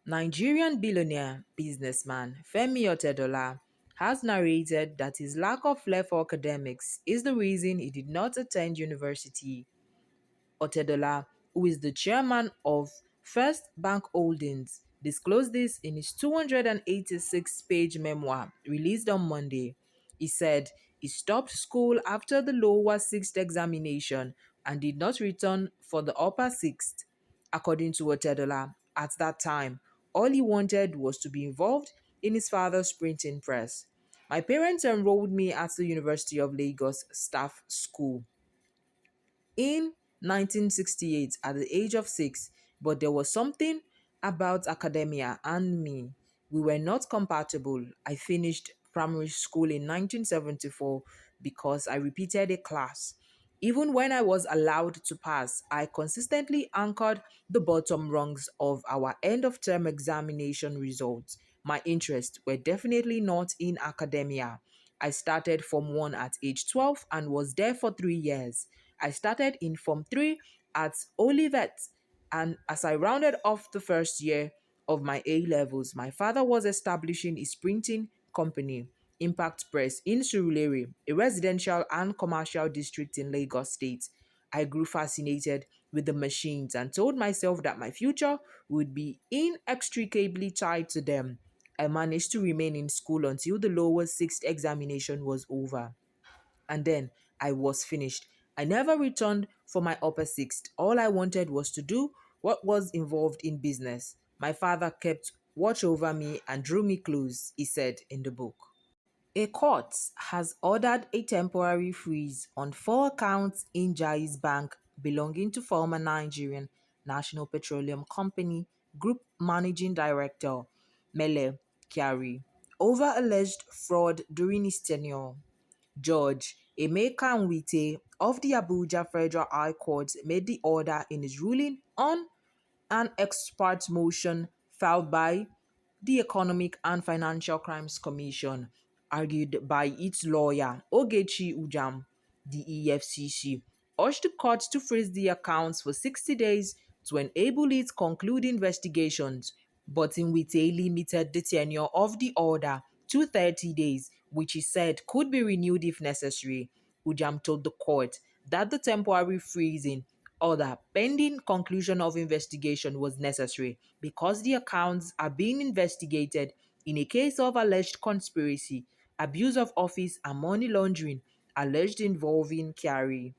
Nigerian billionaire businessman Femi Otedola has narrated that his lack of flair for academics is the reason he did not attend university. Otedola, who is the chairman of First Bank Holdings, disclosed this in his 286-page memoir released on Monday. He said he stopped school after the lower sixth examination and did not return for the upper sixth. According to Otedola, at that time, all he wanted was to be involved in his father's printing press. My parents enrolled me at the University of Lagos Staff School in 1968 at the age of 6, but there was something about academia and me. We were not compatible. I finished primary school in 1974 because I repeated a class. Even when I was allowed to pass, I consistently anchored the bottom rungs of our end of term examination results. My interests were definitely not in academia. I started Form 1 at age 12 and was there for 3 years. I started in Form 3 at Olivet, and as I rounded off the first year of my A levels, my father was establishing his printing company, Impact Press, in Surulere, a residential and commercial district in Lagos State. I grew fascinated with the machines and told myself that my future would be inextricably tied to them. I managed to remain in school until the lower sixth examination was over, and then I was finished. I never returned for my upper sixth. All I wanted was to do what was involved in business. My father kept watch over me and drew me close, he said in the book. A court has ordered a temporary freeze on 4 accounts in Jai's Bank belonging to former Nigerian National Petroleum Company Group Managing Director Mele Kyari over alleged fraud during his tenure. Judge Emeka Nwite of the Abuja Federal High Court made the order in his ruling on an ex parte motion filed by the Economic and Financial Crimes Commission, argued by its lawyer Ogechi Ujam. The EFCC urged the court to freeze the accounts for 60 days to enable it conclude investigations, but Nwite limited the tenure of the order to 30 days, which he said could be renewed if necessary. Ujam told the court that the temporary freezing order pending conclusion of investigation was necessary because the accounts are being investigated in a case of alleged conspiracy, abuse of office, and money laundering alleged involving Kyari.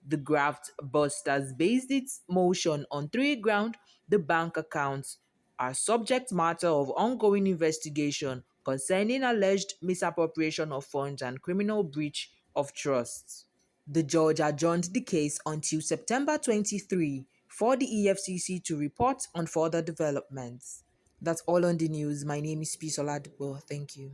The graft busters based its motion on three grounds: the bank accounts are subject matter of ongoing investigation concerning alleged misappropriation of funds and criminal breach of trust. The judge adjourned the case until September 23 for the EFCC to report on further developments. That's all on the news. My name is Pisola Debo. Thank you.